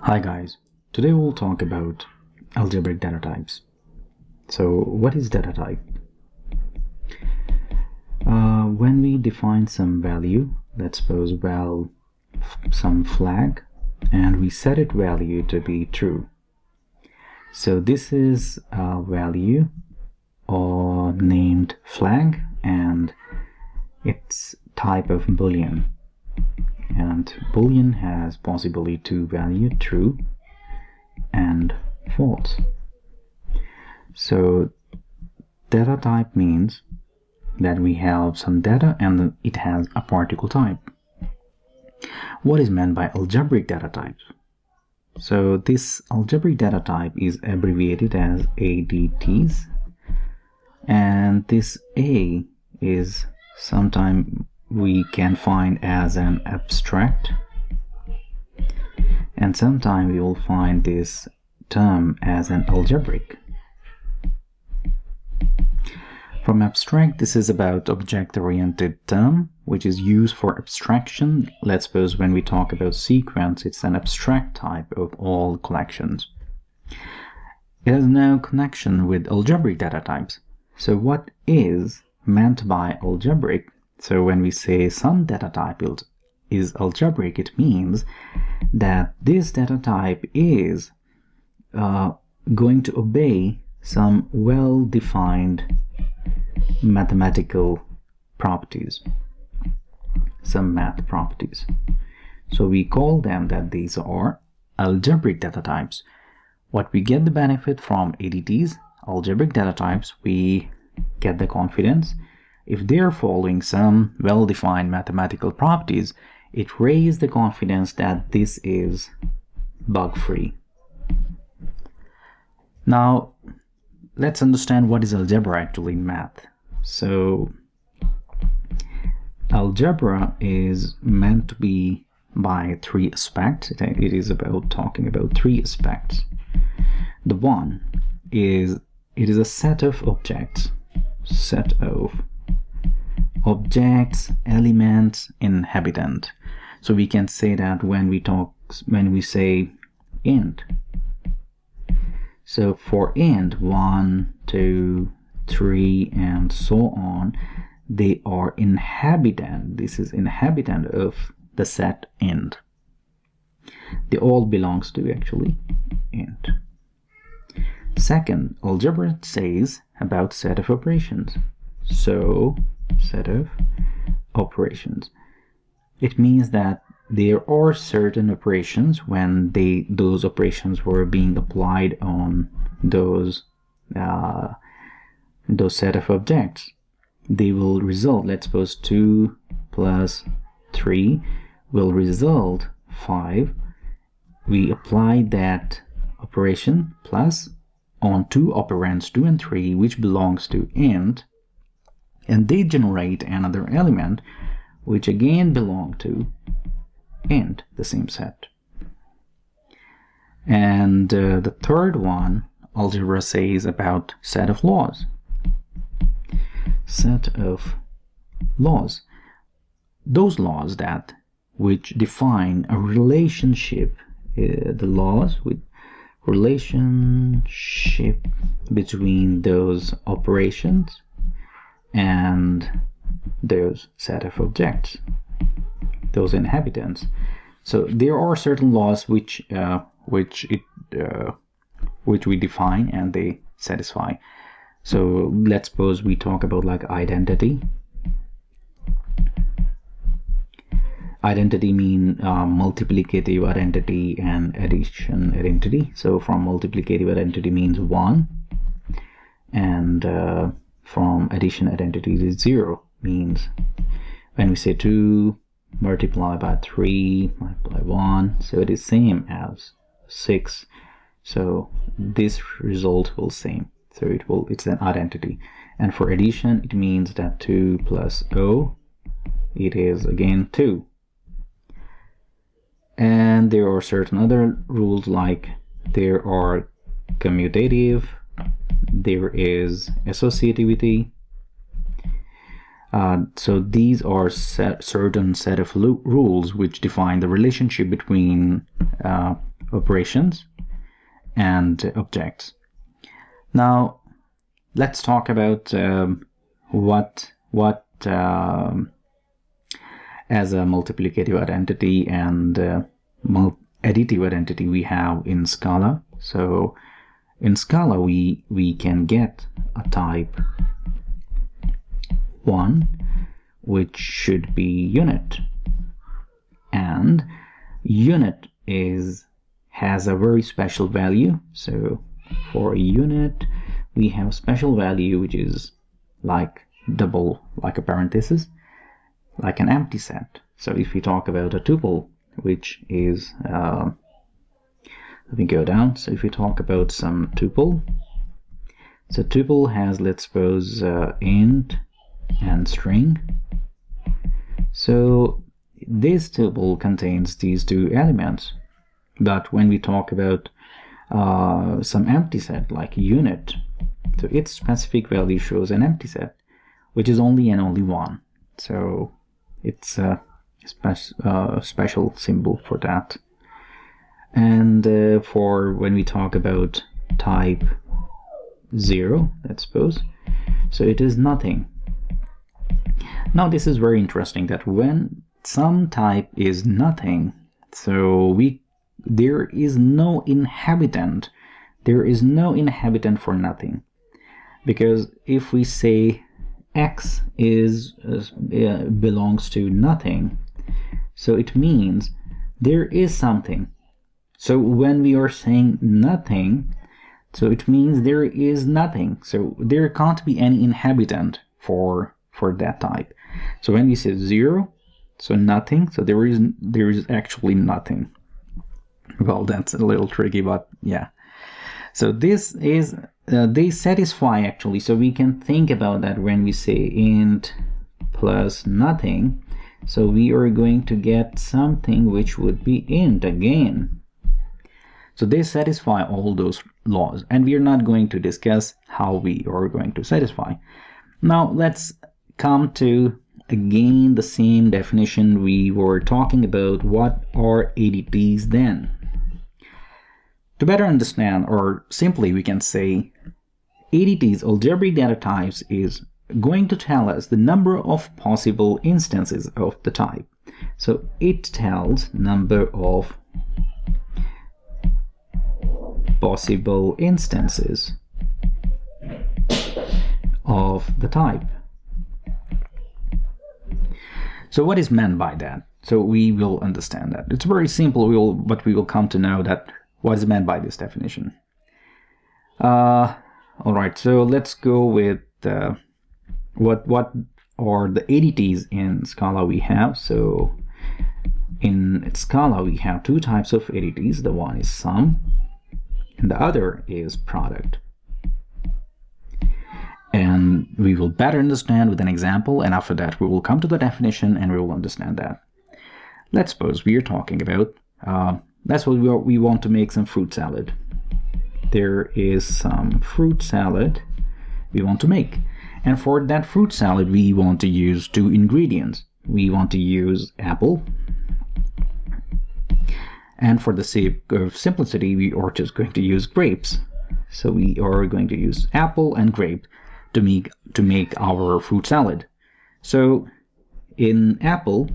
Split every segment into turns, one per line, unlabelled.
Hi guys, today we'll talk about algebraic data types. So what is data type? When we define some value, let's suppose some flag, and we set its value to be true. So this is a value or named flag, and it's type of boolean. And boolean has possibly two values, true and false. So data type means that we have some data and it has a particle type. What is meant by algebraic data types? So this algebraic data type is abbreviated as ADTs, and this A is sometimes we can find as an abstract, and sometimes we will find this term as an algebraic. From abstract, this is about object-oriented term, which is used for abstraction. Let's suppose when we talk about sequence, it's an abstract type of all collections. It has no connection with algebraic data types. So what is meant by algebraic? So when we say some data type is algebraic, it means that this data type is going to obey some well-defined mathematical properties, some math properties. So we call them that these are algebraic data types. What we get the benefit from ADTs, algebraic data types, we get the confidence. If they are following some well-defined mathematical properties, it raises the confidence that this is bug-free. Now, let's understand what is algebra actually in math. So, algebra is meant to be by three aspects. It is about talking about three aspects. The one is, it is a set of objects, elements, inhabitant. So we can say that when we say int. So for int 1, 2, 3 and so on, they are inhabitant. This is inhabitant of the set int. They all belongs to actually int. Second, algebra says about set of operations. So set of operations. It means that there are certain operations when those operations were being applied on those set of objects, they will result, let's suppose 2 plus 3 will result 5. We apply that operation plus on two operands 2 and 3, which belongs to int, and they generate another element which again belong to int, the same set. And the third one, algebra says about set of laws. Set of laws. Those laws which define a relationship, the laws with relationship between those operations and those set of objects, those inhabitants. So there are certain laws which we define and they satisfy. So let's suppose we talk about like identity. Identity mean multiplicative identity and addition identity. So from multiplicative identity means 1, and from addition identity is 0, means when we say 2 multiply by 3 multiply 1, so it is same as 6. So this result will same. So it's an identity. And for addition, it means that 2 plus 0, it is again 2. And there are certain other rules, like there are commutative, there is associativity. So these are certain set of rules which define the relationship between operations and objects. Now let's talk about what as a multiplicative identity and additive identity we have in Scala. So in Scala we can get a type 1, which should be unit, and unit has a very special value. So for a unit we have special value which is like a parenthesis, like an empty set. So if we talk about a tuple, which is let me go down. So if we talk about some tuple, so tuple has, let's suppose, int and string. So this tuple contains these two elements. But when we talk about some empty set like unit, so its specific value shows an empty set, which is only and only 1. So it's a special symbol for that. And for when we talk about type 0, let's suppose, so it is nothing. Now this is very interesting, that when some type is nothing, so there is no inhabitant. There is no inhabitant for nothing, because if we say x belongs to nothing, so it means there is something. So when we are saying nothing, so it means there is nothing. So there can't be any inhabitant for that type. So when we say 0, so nothing, so there is actually nothing. Well, that's a little tricky, but yeah. So this is they satisfy actually. So we can think about that when we say int plus nothing. So we are going to get something which would be int again. So they satisfy all those laws, and we are not going to discuss how we are going to satisfy. Now let's come to again the same definition we were talking about. What are ADTs then? To better understand, or simply we can say ADTs, algebraic data types, is going to tell us the number of possible instances of the type. So it tells number of possible instances of the type. So what is meant by that? So we will understand that. It's very simple, but we will come to know that what is meant by this definition. Alright, so let's go with what are the ADTs in Scala we have. So in Scala we have two types of ADTs. The one is sum and the other is product. And we will better understand with an example, and after that we will come to the definition and we will understand that. Let's suppose we are talking about that's what we want to make some fruit salad. There is some fruit salad we want to make, and for that fruit salad we want to use two ingredients. We want to use apple, and for the sake of simplicity we are just going to use grapes. So we are going to use apple and grape to make our fruit salad. So in apple,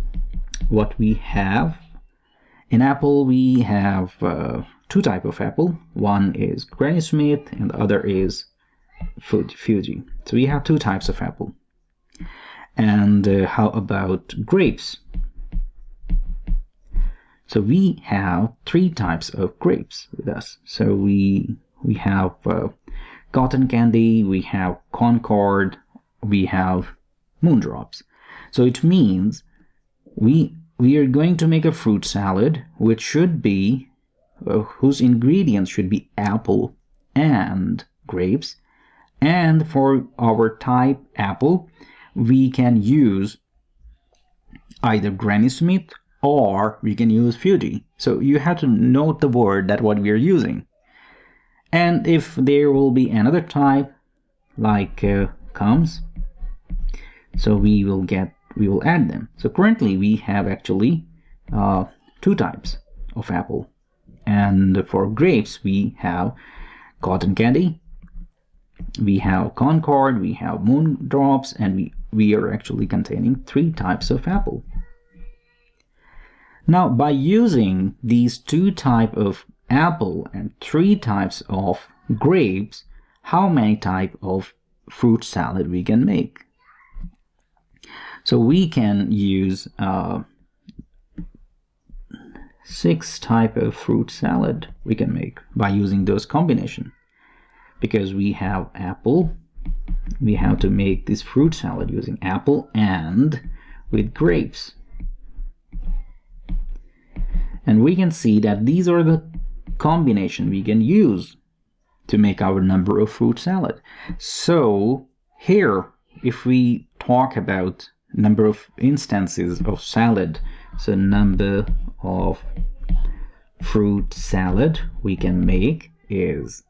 what we have, in apple we have two types of apple. One is Granny Smith and the other is Fuji. So we have two types of apple. And how about grapes? So we have three types of grapes with us. So we have cotton candy, we have Concord, we have moondrops. So it means we are going to make a fruit salad which should be whose ingredients should be apple and grapes, and for our type apple we can use either Granny Smith or we can use Fuji. So you have to note the word that what we are using. And if there will be another type like comes, so we will add them. So currently we have actually two types of apple. And for grapes, we have cotton candy, we have Concord, we have moondrops, and we are actually containing 3 types of apple. Now, by using these 2 types of apple and 3 types of grapes, how many types of fruit salad we can make? So we can use 6 types of fruit salad we can make by using those combination. Because we have apple, we have to make this fruit salad using apple and with grapes. And we can see that these are the combination we can use to make our number of fruit salad. So here, if we talk about number of instances of salad, so number of fruit salad we can make is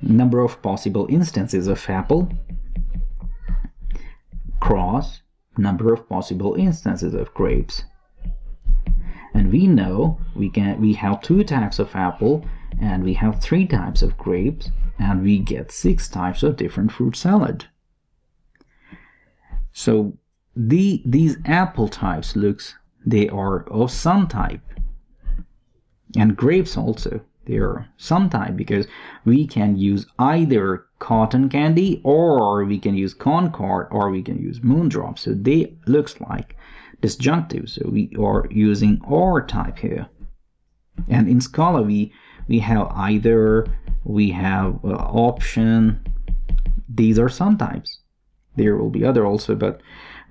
number of possible instances of apple cross number of possible instances of grapes. And we know we have 2 types of apple and we have 3 types of grapes, and we get 6 types of different fruit salad. So these apple types they are of some type, and grapes also, they are some type, because we can use either cotton candy, or we can use Concord, or we can use moondrop. So they looks like disjunctive, so we are using or type here. And in Scala we have either, we have option. These are some types. There will be other also, but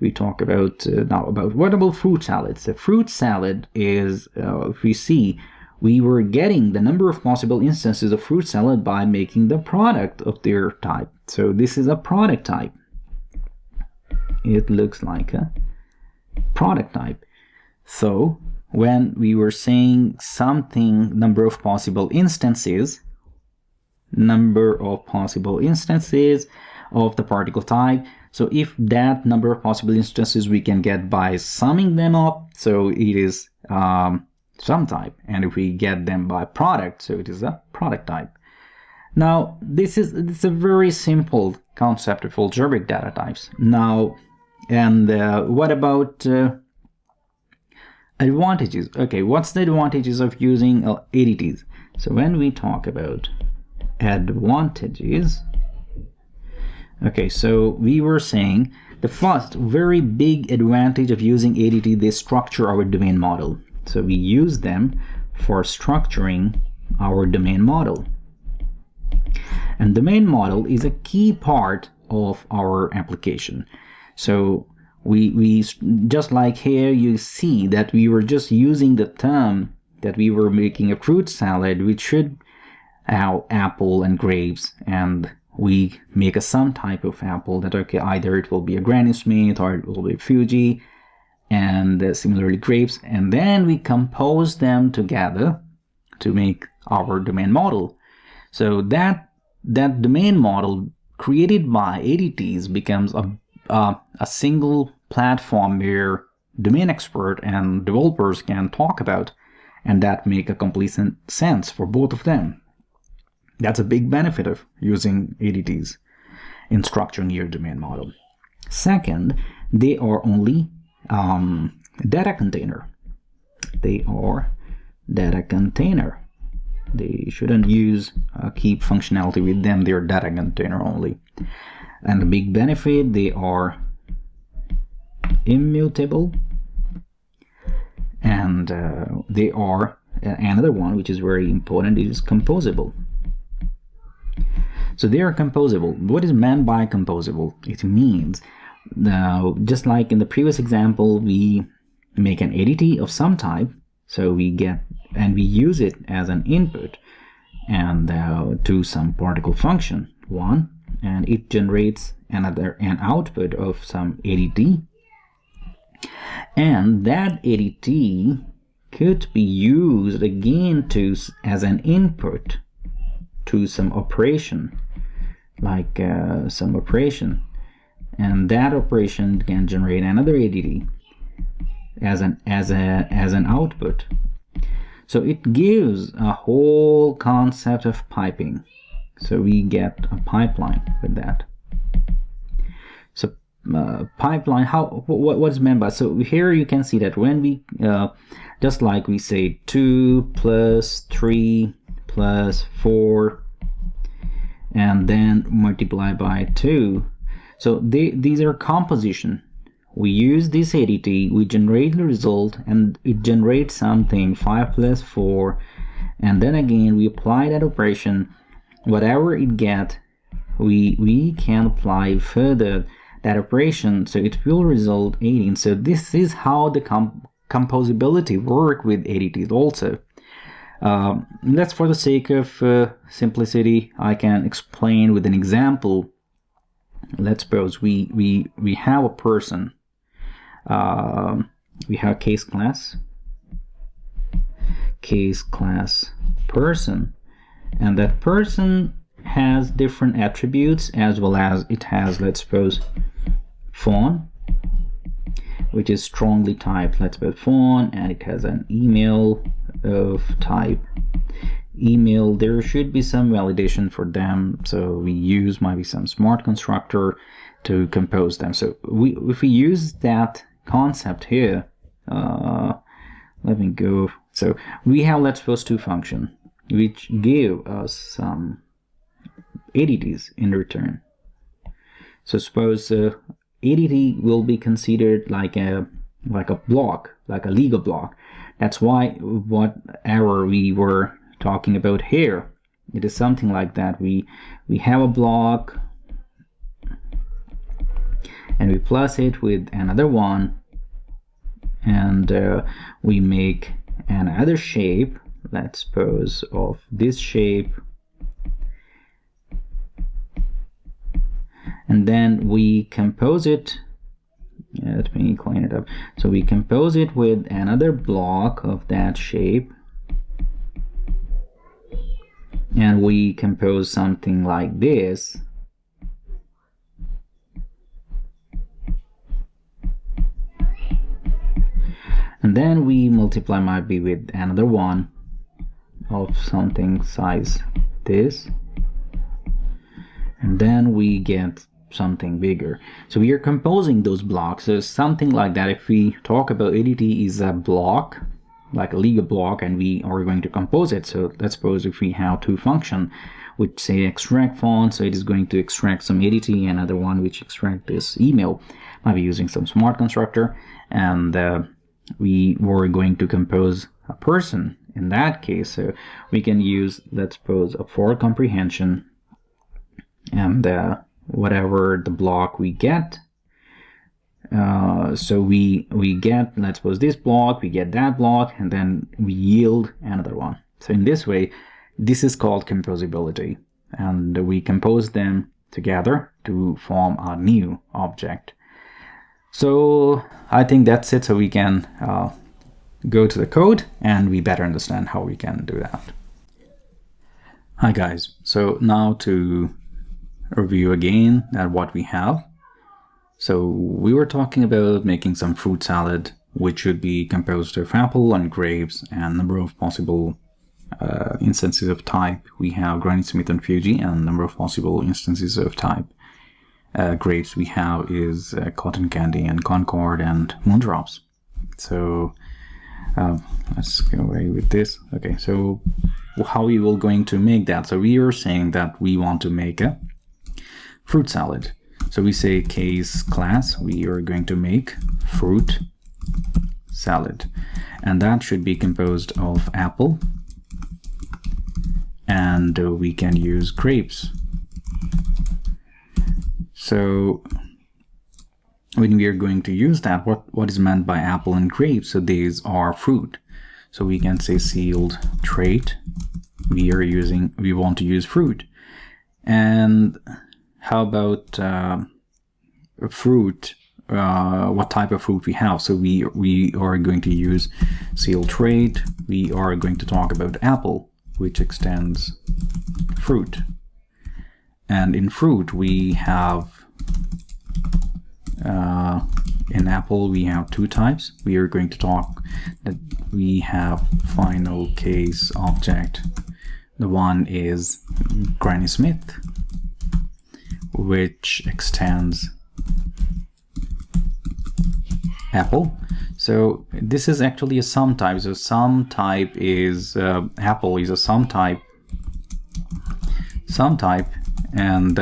we talk about now about what about fruit salads. The fruit salad is, if we see, we were getting the number of possible instances of fruit salad by making the product of their type. So this is a product type. It looks like a product type. So when we were saying something, number of possible instances of the particle type, so if that number of possible instances we can get by summing them up, so it is some type, and if we get them by product, so it is a product type. Now it's a very simple concept of algebraic data types. Now, and what about advantages? Okay, what's the advantages of using ADTs? So when we talk about advantages, okay, so we were saying the first very big advantage of using ADT, they structure our domain model. So we use them for structuring our domain model. And domain model is a key part of our application. So we just like here, you see that we were just using the term that we were making a fruit salad, which should have apple and grapes, and we make some type of apple that, okay, either it will be a Granny Smith or it will be Fuji, and similarly grapes, and then we compose them together to make our domain model. So that domain model created by ADTs becomes a single platform where domain expert and developers can talk about, and that make a complete sense for both of them. That's a big benefit of using ADTs in structuring your domain model. Second, they are only data container. They are data container. They shouldn't use keep functionality with them. They're data container only. And the big benefit, they are immutable, and they are another one which is very important, it is composable. So they are composable. What is meant by composable? It means, just like in the previous example, we make an ADT of some type, so we get and we use it as an input and to some particle function 1, and it generates an output of some ADT, and that ADT could be used again as an input to some operation, like some operation, and that operation can generate another ADT as an output. So it gives a whole concept of piping. So we get a pipeline with that. So pipeline, what is meant by, so here you can see that when we just like we say 2 plus 3 plus 4 and then multiply by 2, so these are composition. We use this ADT, we generate the result, and it generates something 5 plus 4, and then again we apply that operation. Whatever it gets, we can apply further that operation, so it will result 18. So this is how the composability work with ADTs also. That's for the sake of simplicity. I can explain with an example. Let's suppose we have a person. We have case class person, and that person has different attributes, as well as it has, let's suppose, phone, which is strongly typed, let's suppose phone, and it has an email of type email. There should be some validation for them, so we use maybe some smart constructor to compose them. So if we use that concept here, let me go. So we have, let's suppose, two functions which give us some ADTs in return. So suppose ADT will be considered like a block, like a legal block. That's why what error we were talking about here, it is something like that. We have a block and we plus it with another one, and we make another shape, let's suppose of this shape, and then we compose it. Let me clean it up. So we compose it with another block of that shape, and we compose something like this. And then we multiply maybe with another one of something size this, and then we get something bigger. So we are composing those blocks. So something like that. If we talk about ADT is a block, like a legal block, and we are going to compose it. So let's suppose if we have two functions which say extract font, so it is going to extract some ADT, another one which extract this email, maybe using some smart constructor, and we were going to compose a person in that case. So we can use, let's suppose, a for comprehension, and whatever the block we get, so we get, let's suppose, this block, we get that block, and then we yield another one. So in this way, this is called composability, and we compose them together to form a new object. So I think that's it. So we can go to the code and we better understand how we can do that. Hi guys, so now to review again at what we have. So we were talking about making some fruit salad, which should be composed of apple and grapes and number of possible instances of type. We have Granny Smith and Fuji, and number of possible instances of type. Grapes we have is cotton candy and Concord and Moondrops. So let's go away with this. Okay, so how we will going to make that? So we are saying that we want to make a fruit salad. So we say case class, we are going to make fruit salad, and that should be composed of apple, and we can use grapes. So when we are going to use that, what is meant by apple and grapes? So these are fruit. So we can say sealed trait, we want to use fruit. And how about fruit? What type of fruit we have? So we are going to use sealed trait. We are going to talk about apple, which extends fruit. And in fruit we have in apple, we have two types. We are going to talk that we have final case object. The one is Granny Smith, which extends apple. So this is actually a sum type. So sum type is apple is a sum type. And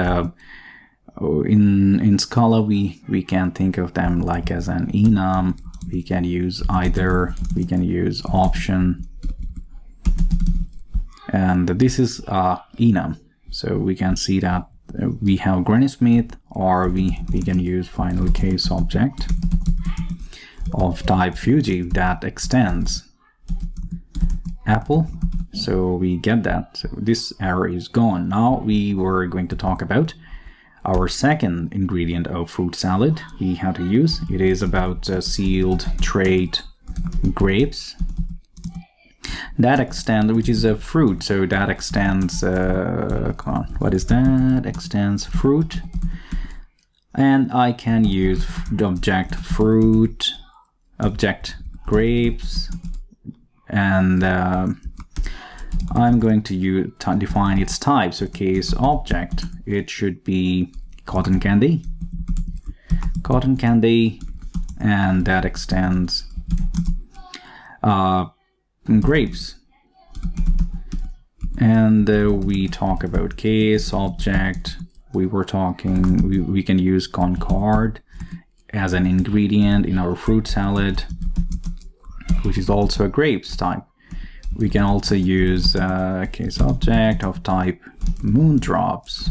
in Scala we can think of them like as an enum. We can use either, we can use option, and this is enum. So we can see that we have Granny Smith, or we can use final case object of type fugitive that extends apple. So we get that. So this error is gone. Now we were going to talk about our second ingredient of fruit salad we have to use. It is about sealed trait grapes that extend, which is a fruit. So that extends come on, what is that? Extends fruit, and I can use the object fruit, object grapes, and I'm going to define its type. So case object, it should be cotton candy, and that extends grapes. And we talk about case object. We were talking, we can use concord as an ingredient in our fruit salad, which is also a grapes type. We can also use case object of type moondrops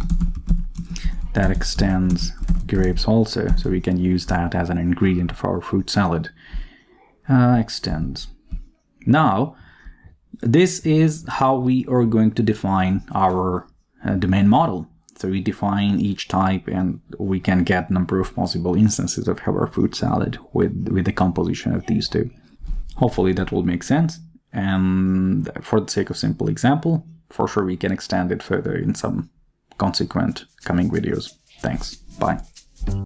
that extends grapes also. So we can use that as an ingredient of our fruit salad. Extends. Now, this is how we are going to define our domain model. So we define each type, and we can get a number of possible instances of our fruit salad with the composition of these two. Hopefully that will make sense. And for the sake of simple example, for sure we can extend it further in some consequent coming videos. Thanks. Bye.